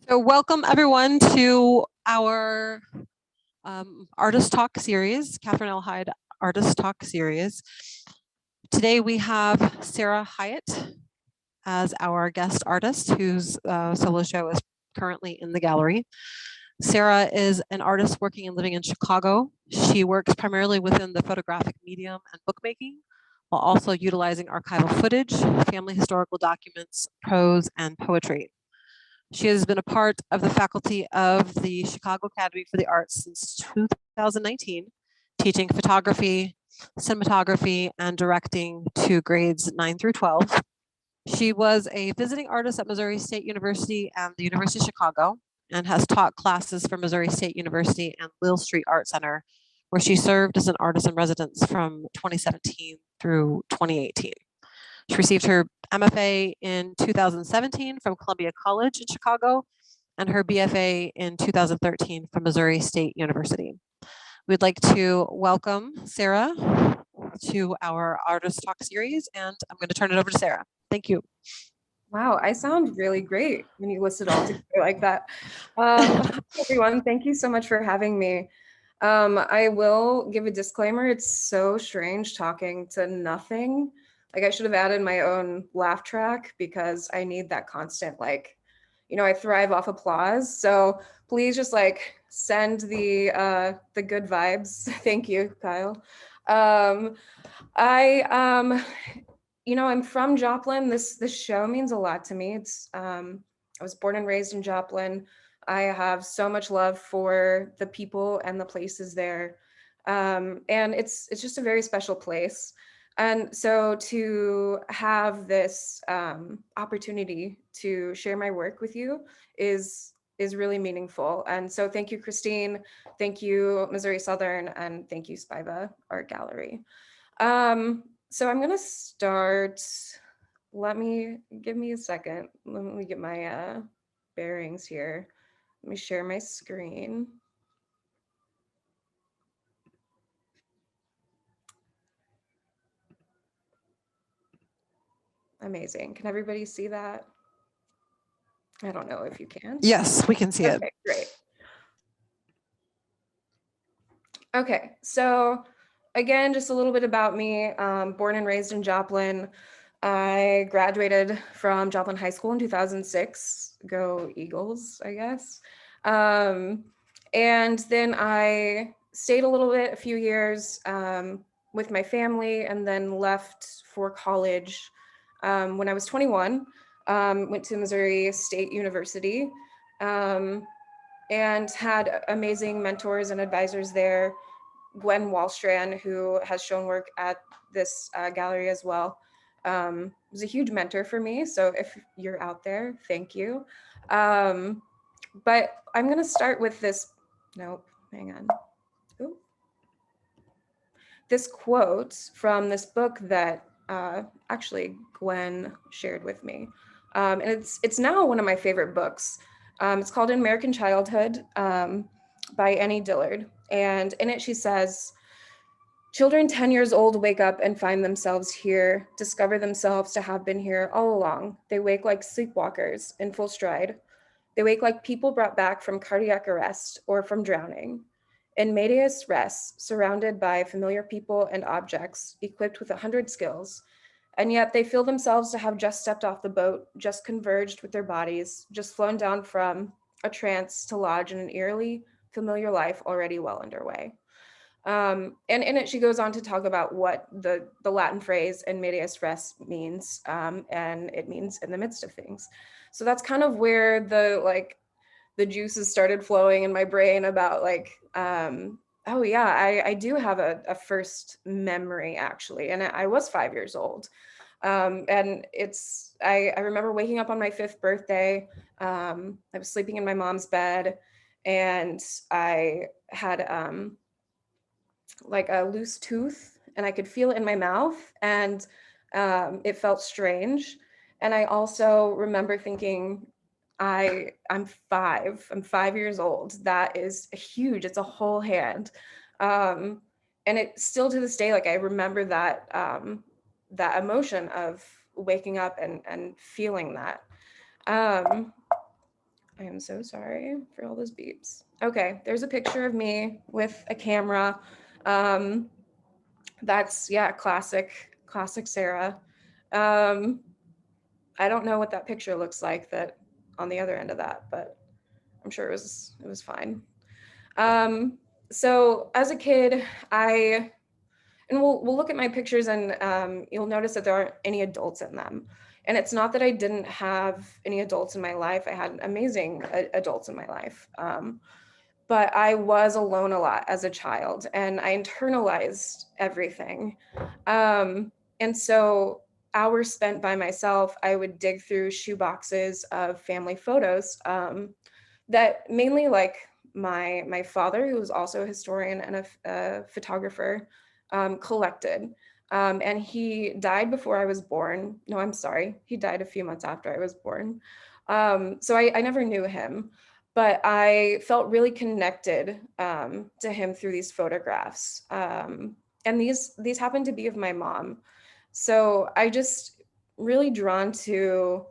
So welcome everyone to our Artist Talk series, Katherine Hyde Artist Talk series. Today we have Sarah Hiatt as our guest artist, whose solo show is currently in the gallery. Sarah is an artist working and living in Chicago. She works primarily within the photographic medium and bookmaking, while also utilizing archival footage, family historical documents, prose, and poetry. She has been a part of the faculty of the Chicago Academy for the Arts since 2019, teaching photography, cinematography, and directing to grades 9 through 12. She was a visiting artist at Missouri State University and the University of Chicago, and has taught classes for Missouri State University and Will Street Art Center, where she served as an artist in residence from 2017 through 2018. She received her MFA in 2017 from Columbia College in Chicago and her BFA in 2013 from Missouri State University. We'd like to welcome Sarah to our Artist Talk series, and I'm going to turn it over to Sarah. Thank you. Wow, I sound really great when you list it all together like that. Hi, everyone, thank you so much for having me. I will give a disclaimer. It's so strange talking to nothing. Like I should have added my own laugh track because I need that constant, like, I thrive off applause. So please just like send the good vibes. Thank you, Kyle. I'm from Joplin. This show means a lot to me. I was born and raised in Joplin. I have so much love for the people and the places there. And it's just a very special place. And so to have this opportunity to share my work with you is really meaningful. And so thank you, Christine. Thank you, Missouri Southern, and thank you, Spiva Art Gallery. So I'm gonna start. Give me a second. Let me get my bearings here. Let me share my screen. Amazing. Can everybody see that? I don't know if you can. Yes, we can see it. Okay, great. Okay, so again, just a little bit about me. Born and raised in Joplin. I graduated from Joplin High School in 2006. Go Eagles, I guess. And then I stayed a few years with my family, and then left for college when I was 21. Went to Missouri State University and had amazing mentors and advisors there. Gwen Wallstrand, who has shown work at this gallery as well, was a huge mentor for me. So if you're out there, thank you. But I'm going to start with this. Nope, hang on. Ooh. This quote from this book that actually Gwen shared with me. And it's now one of my favorite books. It's called An American Childhood by Annie Dillard. And in it, she says, "Children 10 years old wake up and find themselves here, discover themselves to have been here all along. They wake like sleepwalkers in full stride. They wake like people brought back from cardiac arrest or from drowning. In medias res, surrounded by familiar people and objects, equipped with 100 skills, and yet they feel themselves to have just stepped off the boat, just converged with their bodies, just flown down from a trance to lodge in an eerily familiar life already well underway." And in it, she goes on to talk about what the Latin phrase in medias res means, and it means in the midst of things. So that's kind of where the juices started flowing in my brain about oh yeah, I do have a first memory actually, and I was 5 years old. And I remember waking up on my 5th birthday. I was sleeping in my mom's bed, and I had like a loose tooth, and I could feel it in my mouth, and it felt strange. And I also remember thinking, I'm 5 years old. That is huge. It's a whole hand. And it still to this day, like I remember that that emotion of waking up and feeling that. I am so sorry for all those beeps. Okay, there's a picture of me with a camera. That's, yeah, classic Sarah. Um, I don't know what that picture looks like that on the other end of that, but I'm sure it was fine. So as a kid, and we'll look at my pictures, and you'll notice that there aren't any adults in them. And it's not that I didn't have any adults in my life. I had amazing adults in my life. But I was alone a lot as a child, and I internalized everything. And so hours spent by myself, I would dig through shoe boxes of family photos, that mainly, like, my father, who was also a historian and a photographer, collected. And he died before I was born. No, I'm sorry. He died a few months after I was born. So I never knew him, but I felt really connected to him through these photographs. And these happened to be of my mom. So I just really drawn to,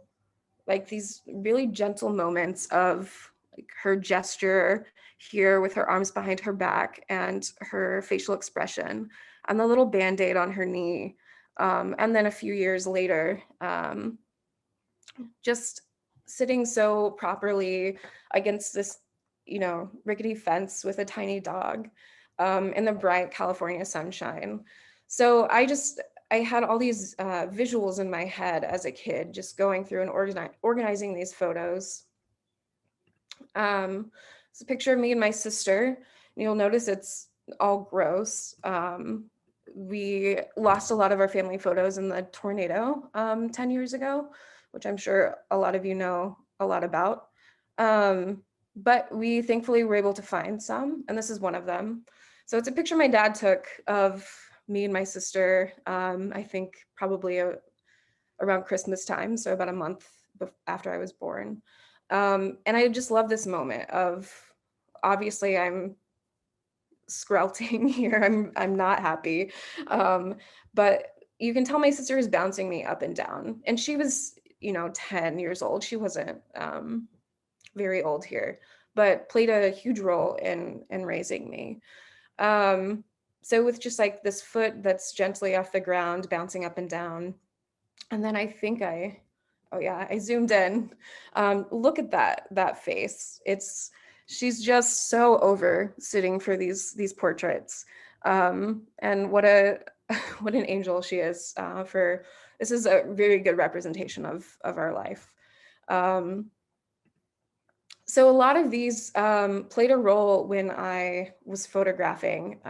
like, these really gentle moments of, like, her gesture here with her arms behind her back and her facial expression and the little band-aid on her knee. And then a few years later, just sitting so properly against this, rickety fence with a tiny dog, in the bright California sunshine. So I had all these visuals in my head as a kid, just going through and organizing these photos. It's a picture of me and my sister, and you'll notice it's all gross. We lost a lot of our family photos in the tornado 10 years ago, which I'm sure a lot of you know a lot about. But we thankfully were able to find some, and this is one of them. So it's a picture my dad took of me and my sister, I think probably around Christmas time, so about a month after I was born. And I just love this moment of, obviously I'm skrelting here. I'm not happy. But you can tell my sister is bouncing me up and down. And she was, 10 years old. She wasn't very old here, but played a huge role in raising me. So with just like this foot that's gently off the ground, bouncing up and down. And then I think oh yeah, I zoomed in. Look at that face. She's just so over sitting for these portraits. And what what an angel she is, for this is a very good representation of our life. So a lot of these played a role when I was photographing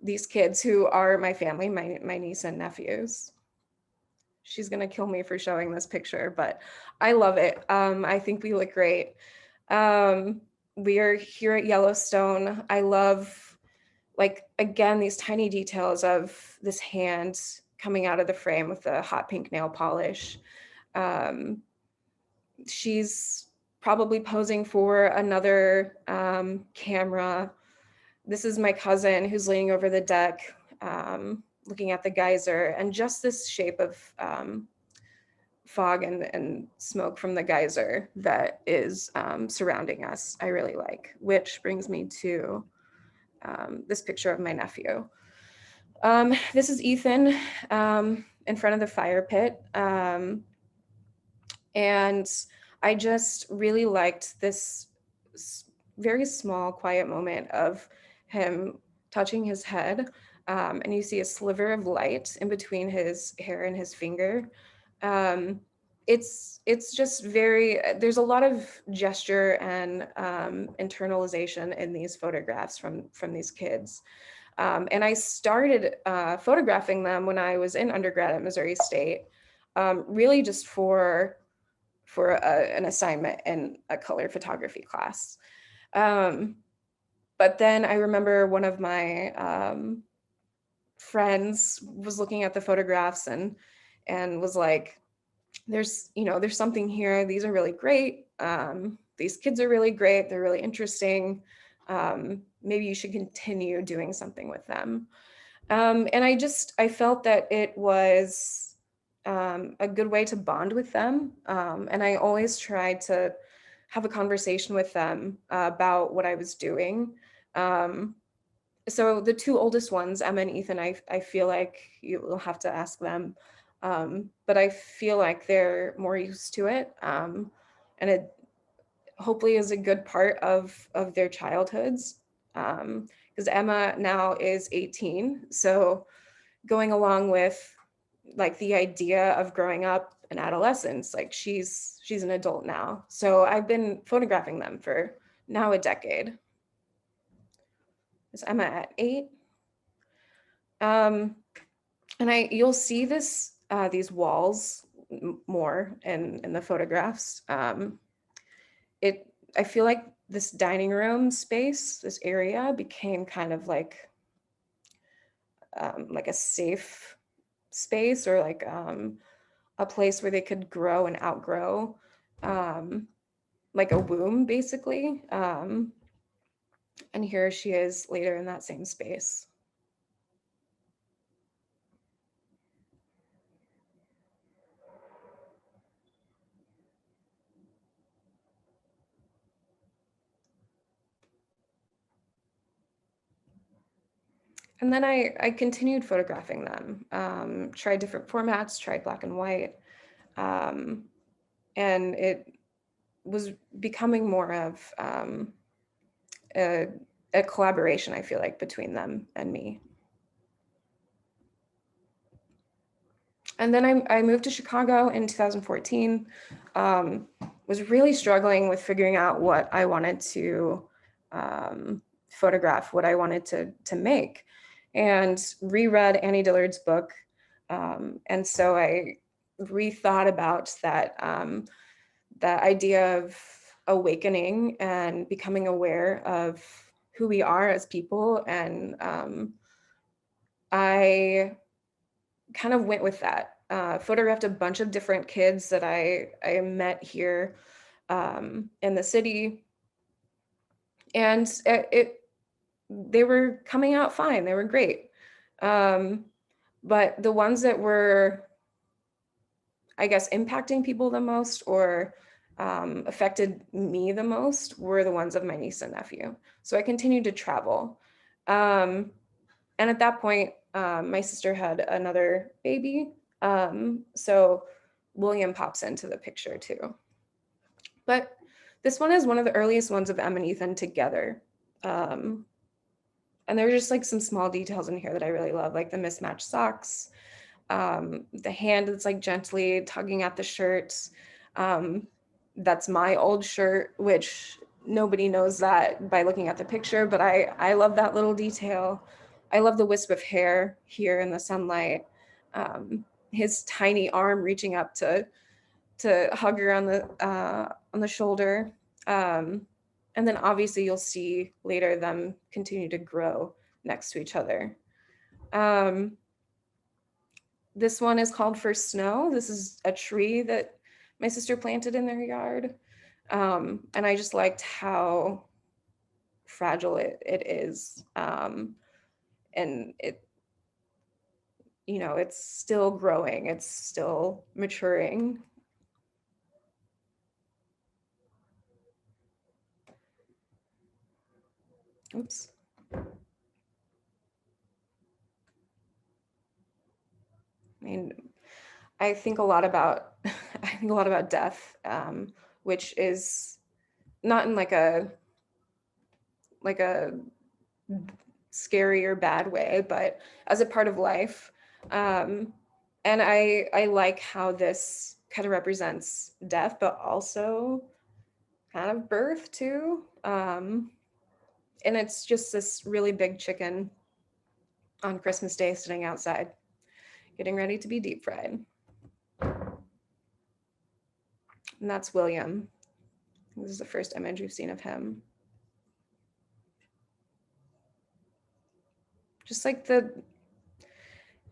these kids who are my family, my niece and nephews. She's gonna kill me for showing this picture, but I love it. I think we look great. We are here at Yellowstone. I love, like, again, these tiny details of this hand coming out of the frame with the hot pink nail polish. She's probably posing for another camera. This is my cousin who's leaning over the deck, looking at the geyser, and just this shape of fog and smoke from the geyser that is surrounding us, I really like, which brings me to this picture of my nephew. This is Ethan in front of the fire pit. And I just really liked this very small, quiet moment of him touching his head. And you see a sliver of light in between his hair and his finger. It's just there's a lot of gesture and internalization in these photographs from these kids. And I started photographing them when I was in undergrad at Missouri State, really just for an assignment in a color photography class. But then I remember one of my friends was looking at the photographs and was like, there's something here. These are really great. These kids are really great. They're really interesting. Maybe you should continue doing something with them. And I felt that it was a good way to bond with them. And I always tried to have a conversation with them about what I was doing. So the two oldest ones, Emma and Ethan, I feel like you'll have to ask them. But I feel like they're more used to it. And it hopefully is a good part of their childhoods. Because Emma now is 18. So going along with like the idea of growing up in adolescence, like she's an adult now. So I've been photographing them for now a decade. Is Emma at 8? And you'll see this, these walls more in the photographs. I feel like this dining room space, this area became kind of like a safe space, or like a place where they could grow and outgrow, like a womb basically. And here she is later in that same space. And then I continued photographing them, tried different formats, tried black and white. And it was becoming more of a collaboration, I feel like, between them and me. And then I moved to Chicago in 2014, was really struggling with figuring out what I wanted to photograph, what I wanted to make, and reread Annie Dillard's book. And so I rethought about that, that idea of awakening and becoming aware of who we are as people. And I kind of went with that. Photographed a bunch of different kids that I met here in the city, and they were coming out fine. They were great, but the ones that were, I guess, impacting people the most, or affected me the most, were the ones of my niece and nephew. So I continued to travel, and at that point, my sister had another baby. So William pops into the picture too. But this one is one of the earliest ones of Em and Ethan together. And there are just like some small details in here that I really love, like the mismatched socks, the hand that's like gently tugging at the shirt. That's my old shirt, which nobody knows that by looking at the picture, but I love that little detail. I love the wisp of hair here in the sunlight. His tiny arm reaching up to hug her on the shoulder. And then obviously you'll see later them continue to grow next to each other. This one is called First Snow. This is a tree that my sister planted in their yard. And I just liked how fragile it is. And it, you know, it's still growing, it's still maturing. Oops. I mean, I think a lot about death, which is not in like a scary or bad way, but as a part of life. And I like how this kind of represents death, but also kind of birth too. And it's just this really big chicken on Christmas Day sitting outside, getting ready to be deep fried. And that's William. This is the first image we've seen of him. Just like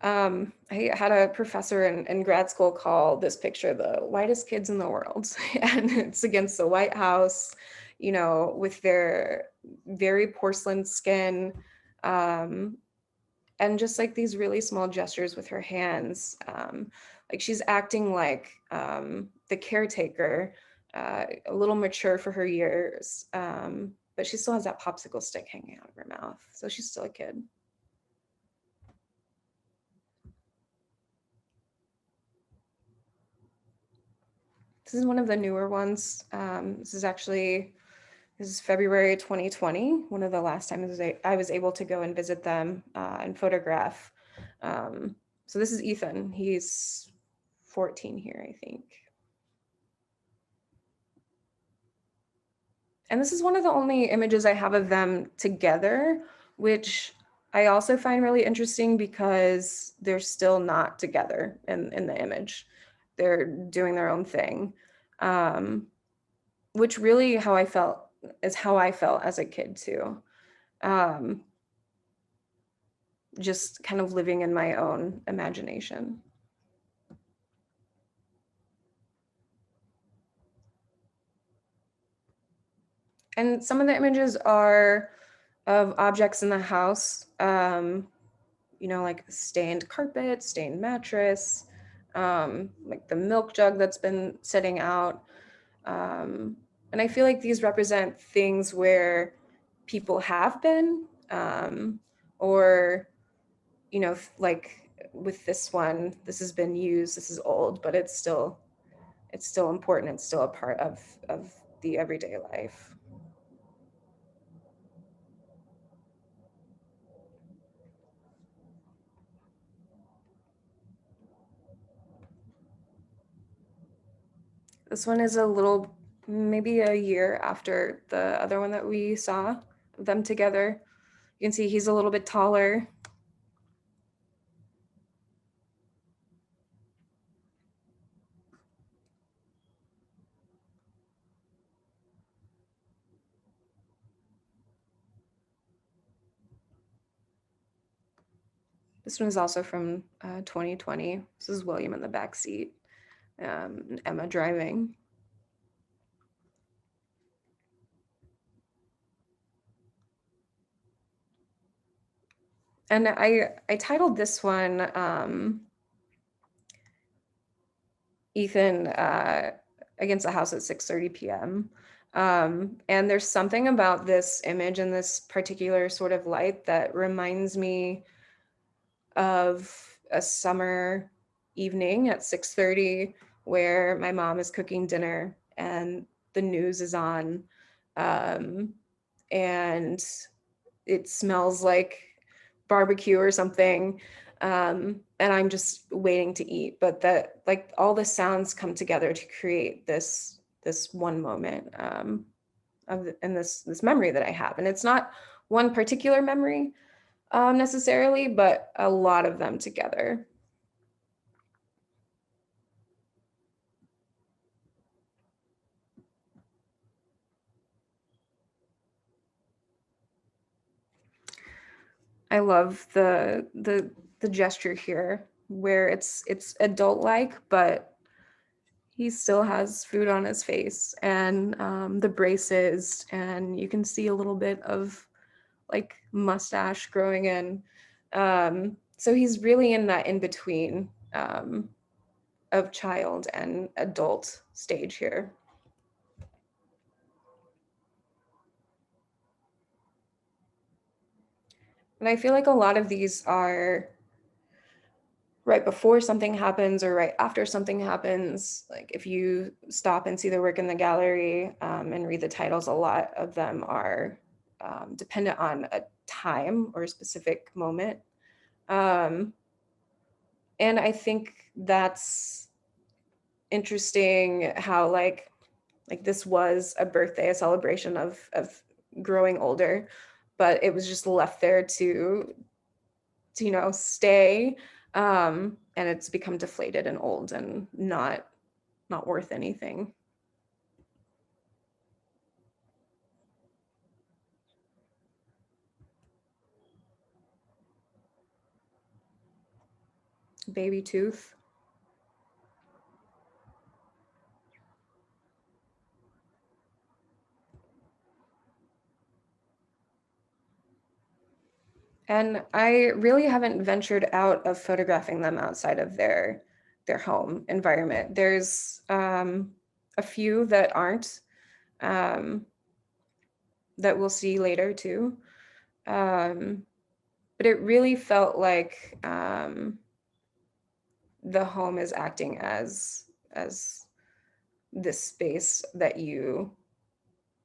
I had a professor in grad school call this picture the whitest kids in the world. And it's against the White House, you know, with their very porcelain skin, and just like these really small gestures with her hands. Like she's acting like the caretaker a little mature for her years, but she still has that popsicle stick hanging out of her mouth. So she's still a kid. This is one of the newer ones. This is February 2020, one of the last times I was able to go and visit them and photograph. So this is Ethan. He's 14 here, I think. And this is one of the only images I have of them together, which I also find really interesting because they're still not together in the image. They're doing their own thing, which really how I felt as a kid too. Just kind of living in my own imagination. And some of the images are of objects in the house, like stained carpet, stained mattress, like the milk jug that's been sitting out. And I feel like these represent things where people have been, or, like with this one, this has been used, this is old, but it's still important. It's still a part of the everyday life. This one is maybe a year after the other one that we saw them together. You can see he's a little bit taller. This one is also from 2020. This is William in the back seat, and Emma driving. And I titled this one Ethan against the house at 6:30 p.m. And there's something about this image and this particular sort of light that reminds me of a summer evening at 6:30 where my mom is cooking dinner and the news is on, and it smells like barbecue or something, and I'm just waiting to eat. But that, like, all the sounds come together to create this one moment, and this memory that I have. And it's not one particular memory necessarily, but a lot of them together. I love the gesture here where it's adult-like, but he still has food on his face, and the braces, and you can see a little bit of like mustache growing in. So he's really in that in between of child and adult stage here. And I feel like a lot of these are right before something happens or right after something happens. Like if you stop and see the work in the gallery and read the titles, a lot of them are dependent on a time or a specific moment. And I think that's interesting how like this was a birthday, a celebration of growing older, but it was just left there to stay, and it's become deflated and old and not worth anything. Baby tooth. And I really haven't ventured out of photographing them outside of their home environment. There's a a few that aren't, that we'll see later too. But it really felt like the home is acting as this space that you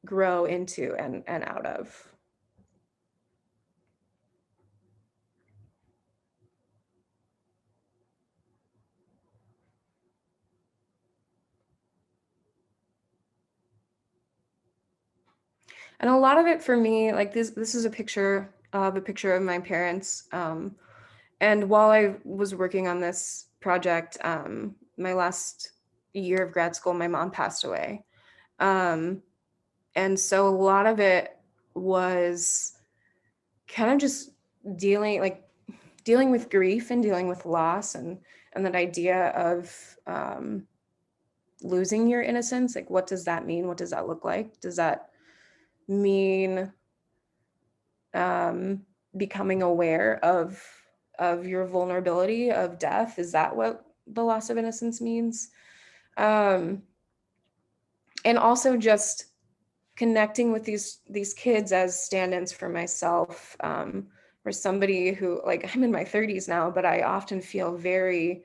grow into and out of. And a lot of it for me, like this is a picture of my parents. And while I was working on this project, my last year of grad school, my mom passed away. And so a lot of it was kind of just dealing with grief and dealing with loss, and that idea of losing your innocence. Like, what does that mean? What does that look like? Does that mean becoming aware of your vulnerability of death? Is that what the loss of innocence means? And also just connecting with these kids as stand-ins for myself, or somebody who, like, I'm in my 30s now, but I often feel very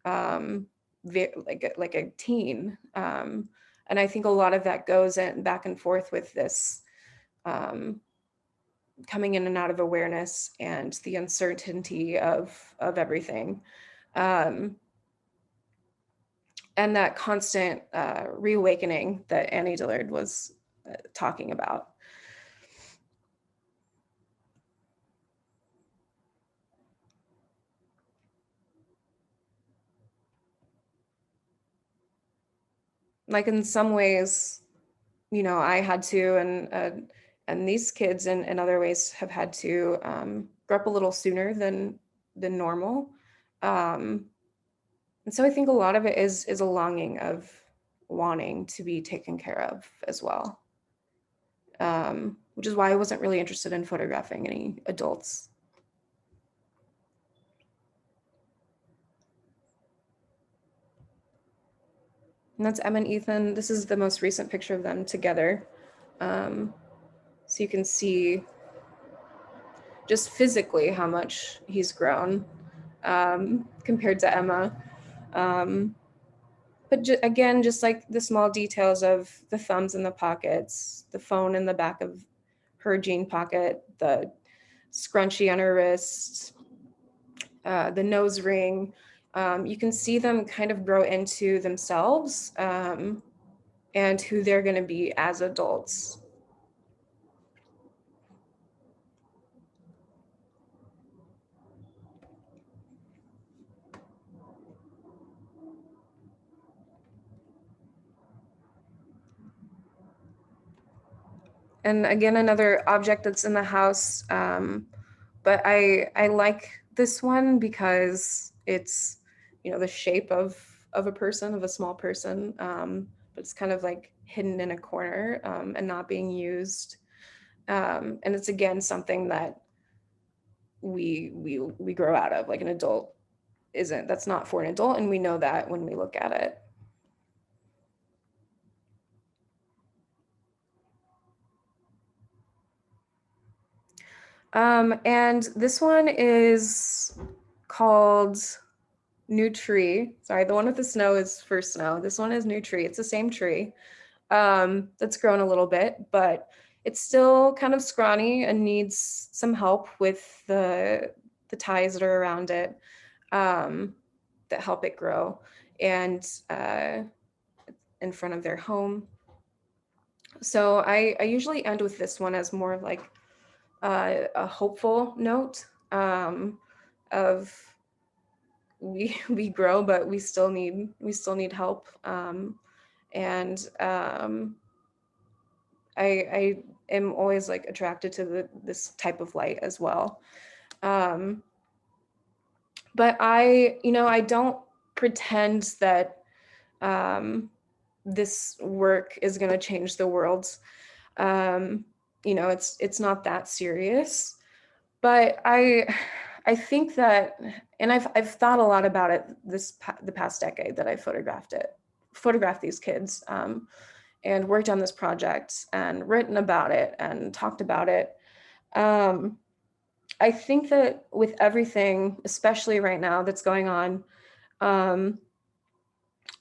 like a teen. And I think a lot of that goes in back and forth with this coming in and out of awareness and the uncertainty of everything. And that constant reawakening that Annie Dillard was talking about. Like, in some ways, you know, I had to, and these kids in other ways have had to grow up a little sooner than normal. And so I think a lot of it is a longing of wanting to be taken care of as well. Which is why I wasn't really interested in photographing any adults. And that's Emma and Ethan. This is the most recent picture of them together. So you can see just physically how much he's grown compared to Emma. But again, just like the small details of the thumbs in the pockets, the phone in the back of her jean pocket, the scrunchie on her wrist, the nose ring. You can see them kind of grow into themselves and who they're going to be as adults. And again, another object that's in the house, but I like this one because it's, you know, the shape of a person, of a small person, but it's kind of like hidden in a corner and not being used. And it's, again, something that we grow out of, like an adult isn't, that's not for an adult, and we know that when we look at it. And this one is called New Tree. Sorry, the one with the snow is First Snow. This one is New Tree. It's the same tree that's grown a little bit, but it's still kind of scrawny and needs some help with the ties that are around it that help it grow, and in front of their home. So I usually end with this one as more of like a hopeful note of we grow, but we still need help. And I am always like attracted to this type of light as well. But I don't pretend that this work is going to change the world. It's not that serious, but I think that, and I've thought a lot about it the past decade that I photographed it photographed these kids and worked on this project and written about it and talked about it. I think that with everything, especially right now that's going on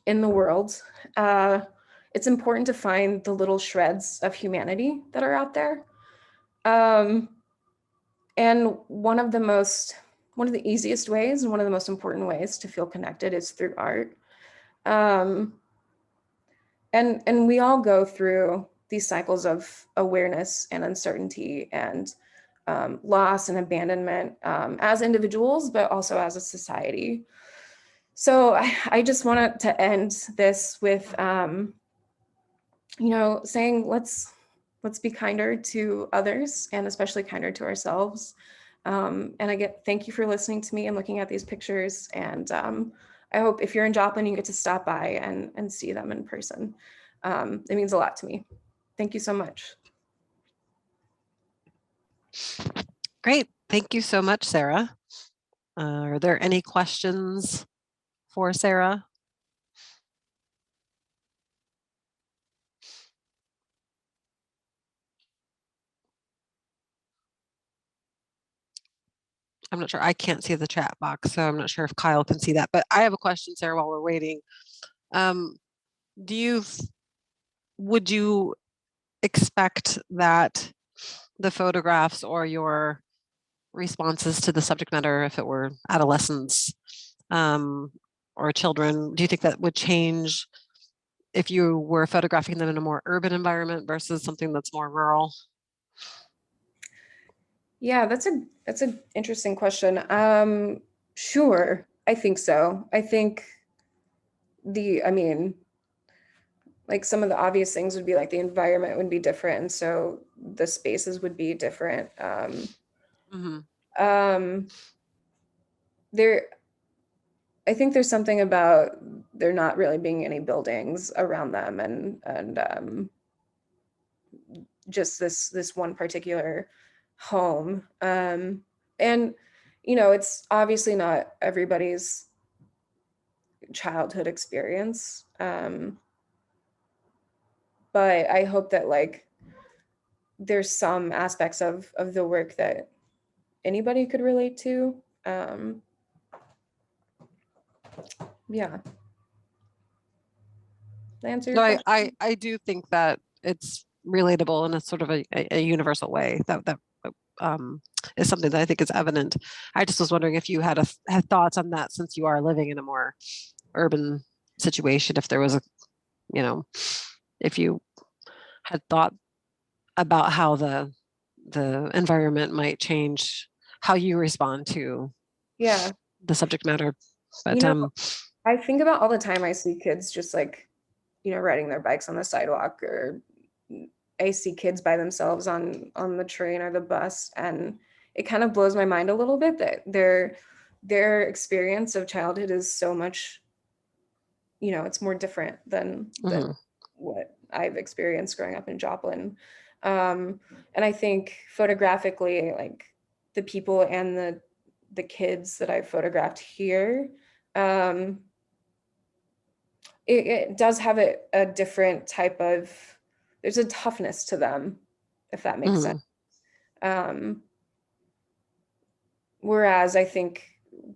in the world, it's important to find the little shreds of humanity that are out there. And one of the easiest ways and one of the most important ways to feel connected is through art. And we all go through these cycles of awareness and uncertainty and loss and abandonment as individuals, but also as a society. So I just wanted to end this with, saying let's be kinder to others and especially kinder to ourselves. And thank you for listening to me and looking at these pictures. And I hope if you're in Joplin, you get to stop by and see them in person. It means a lot to me. Thank you so much. Great. Thank you so much, Sarah. Are there any questions for Sarah? I'm not sure. I can't see the chat box, so I'm not sure if Kyle can see that. But I have a question, Sarah, while we're waiting. Would you expect that the photographs or your responses to the subject matter, if it were adolescents or children, do you think that would change if you were photographing them in a more urban environment versus something that's more rural? Yeah, that's an interesting question. Sure, I think so. I think like some of the obvious things would be like the environment would be different, and so the spaces would be different. I think there's something about there not really being any buildings around them, and just this one particular home. And it's obviously not everybody's childhood experience. But I hope that like there's some aspects of the work that anybody could relate to. Yeah. Did I answer your No, question? I do think that it's relatable in a sort of a universal way that is something that I think is evident. I just was wondering if you had thoughts on that, since you are living in a more urban situation, if there was if you had thought about how the environment might change how you respond to Yeah. the subject matter. But I think about all the time I see kids just like, riding their bikes on the sidewalk, or I see kids by themselves on the train or the bus, and it kind of blows my mind a little bit that their experience of childhood is so much, it's more different than what I've experienced growing up in Joplin. And I think photographically, like the people and the kids that I've photographed here, it does have a different type of, there's a toughness to them, if that makes sense. Whereas I think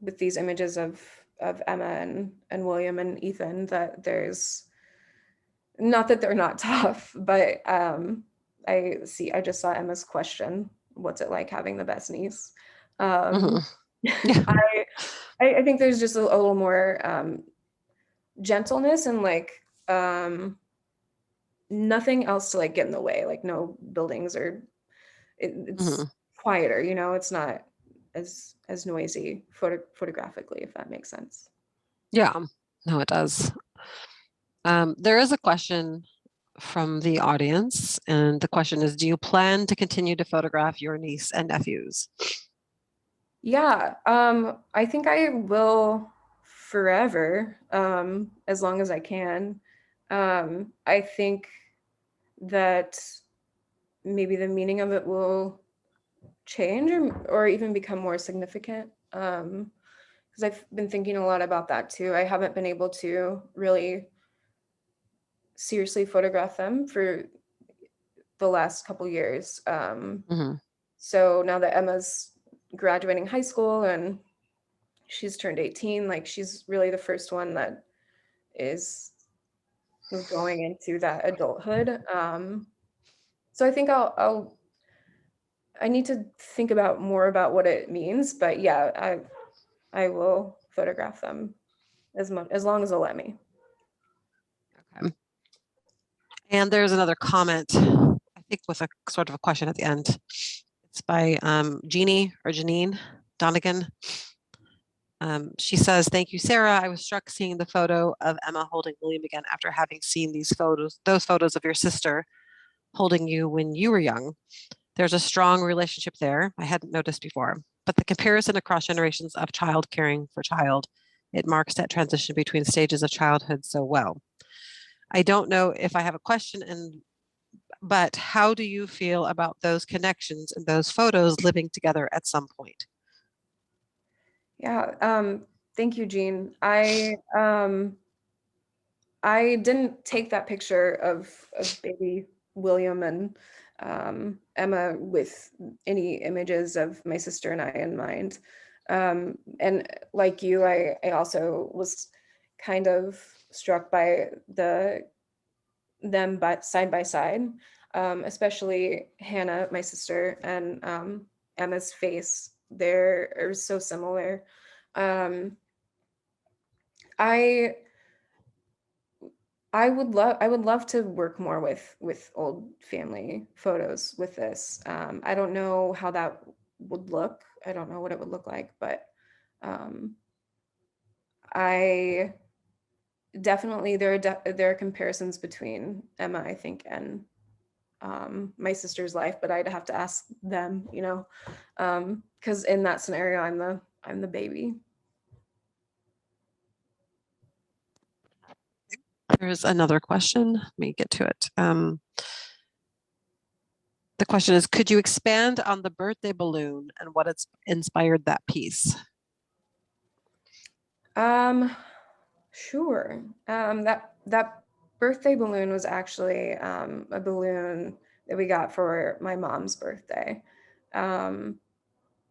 with these images of Emma and William and Ethan, that there's, not that they're not tough, but I just saw Emma's question, what's it like having the best niece? I think there's just a little more gentleness and like nothing else to like get in the way, like no buildings, or it's quieter, it's not as noisy photographically, if that makes sense. Yeah, no, it does. There is a question from the audience, and the question is, do you plan to continue to photograph your niece and nephews? Yeah, I think I will forever, as long as I can. I think that maybe the meaning of it will change, or even become more significant. Because I've been thinking a lot about that too. I haven't been able to really seriously photograph them for the last couple years. Mhm. So now that Emma's graduating high school and she's turned 18, like she's really the first one that is going into that adulthood. So I think I need to think about more about what it means, but yeah, I will photograph them as long as they'll let me. Okay. And there's another comment, I think with a sort of a question at the end. It's by Jeannie or Janine Donegan. She says, "Thank you, Sarah. I was struck seeing the photo of Emma holding William again after having seen those photos of your sister holding you when you were young. There's a strong relationship there I hadn't noticed before, but the comparison across generations of child caring for child, it marks that transition between stages of childhood so well. I don't know if I have a question, but how do you feel about those connections and those photos living together at some point?" Yeah, thank you, Jean. I didn't take that picture of baby William and Emma with any images of my sister and I in mind. And like you, I also was kind of struck by them but side by side, especially Hannah, my sister, and Emma's face. They're so similar. Um, I I would love to work more with old family photos with this. I don't know how that would look. I don't know what it would look like, but um, I definitely there are comparisons between Emma, I think, and my sister's life, but I'd have to ask them, you know, because in that scenario, I'm the baby. There's another question. Let me get to it. The question is, could you expand on the birthday balloon and what it's inspired that piece? Sure. That birthday balloon was actually a balloon that we got for my mom's birthday. Um,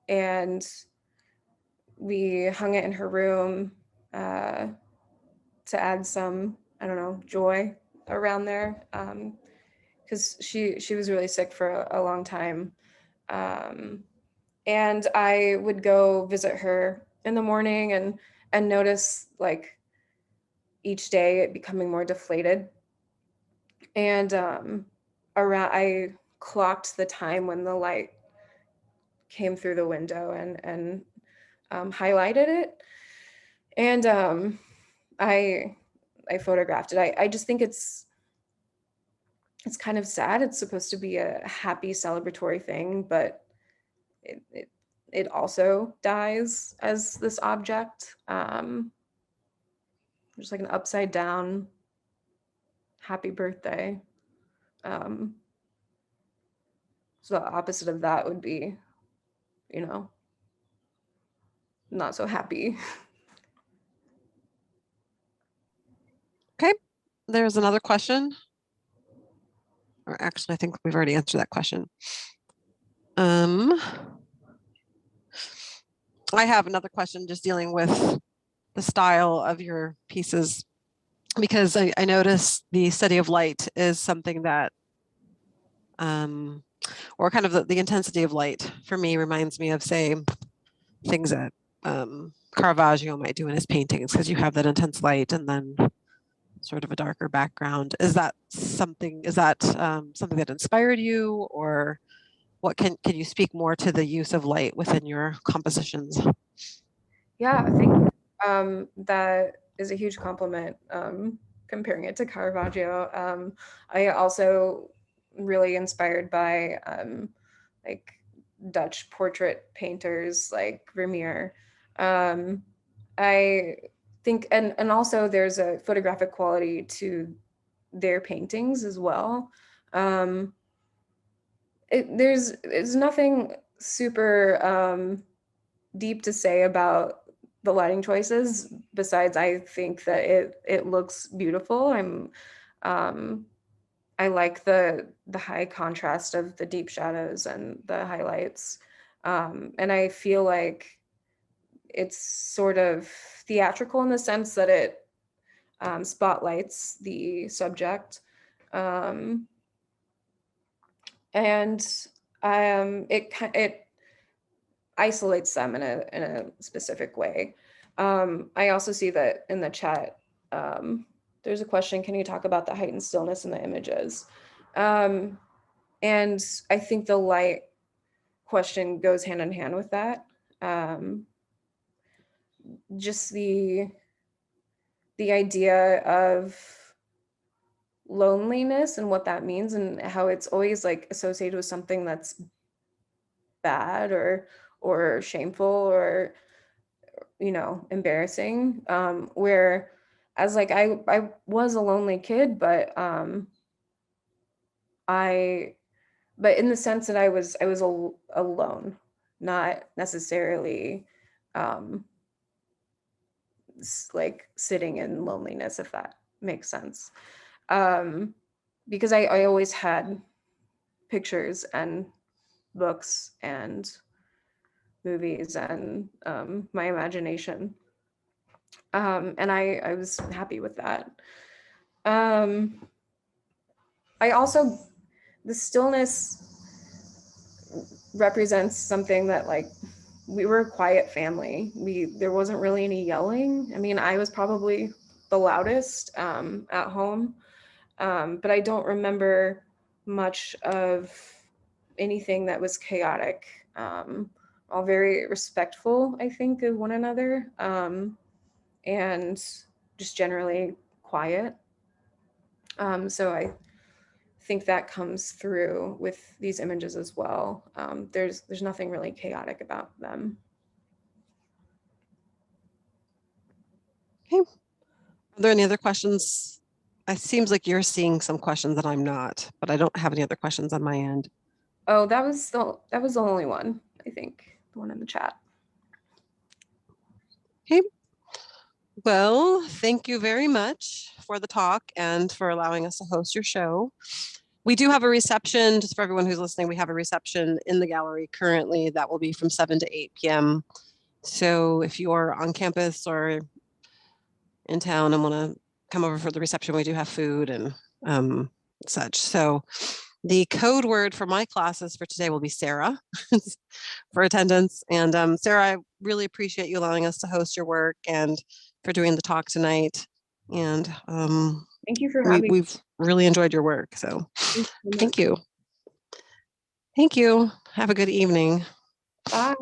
and we hung it in her room uh, to add some, I don't know, joy around there. Because she was really sick for a long time. Um, and I would go visit her in the morning and notice like each day it becoming more deflated. And around I clocked the time when the light came through the window and highlighted it. And I I photographed it. I just think it's kind of sad. It's supposed to be a happy celebratory thing, but it it, it also dies as this object. Just like an upside down happy birthday. Um, so the opposite of that would be, you know, not so happy. Okay, there's another question. Or actually, I think we've already answered that question. I have another question just dealing with the style of your pieces, because I notice the study of light is something that, or kind of the intensity of light for me reminds me of, say, things that Caravaggio might do in his paintings, because you have that intense light and then sort of a darker background. Is that something that inspired you, or what can you speak more to the use of light within your compositions? Yeah, thank you. That is a huge compliment, comparing it to Caravaggio. I also really inspired by like Dutch portrait painters like Vermeer. Um, I think, and also there's a photographic quality to their paintings as well. Um, there's nothing super deep to say about the lighting choices besides I think that it looks beautiful. I like the high contrast of the deep shadows and the highlights. And I feel like it's sort of theatrical in the sense that it spotlights the subject. And it isolates them in a specific way. I also see that in the chat, there's a question, can you talk about the heightened stillness in the images? And I think the light question goes hand in hand with that. Just the idea of loneliness and what that means, and how it's always like associated with something that's bad or shameful or, you know, embarrassing. Where as like I was a lonely kid, but in the sense that I was alone, not necessarily like sitting in loneliness, if that makes sense. Because I always had pictures and books and movies and my imagination. And I was happy with that. I also, the stillness represents something that, like, we were a quiet family. There wasn't really any yelling. I mean, I was probably the loudest at home, but I don't remember much of anything that was chaotic. All very respectful, I think, of one another, and just generally quiet. So I think that comes through with these images as well. There's nothing really chaotic about them. Okay. Are there any other questions? It seems like you're seeing some questions that I'm not, but I don't have any other questions on my end. Oh, that was the only one, I think, the one in the chat. Okay. Well, thank you very much for the talk and for allowing us to host your show. We do have a reception, just for everyone who's listening, we have a reception in the gallery currently that will be from 7 to 8 p.m. So if you're on campus or in town and want to come over for the reception, we do have food and such. So the code word for my classes for today will be Sarah for attendance. And Sarah, I really appreciate you allowing us to host your work and for doing the talk tonight. And Thank you for having me. we've really enjoyed your work. So Thank you. thank you. Thank you. Have a good evening. Bye.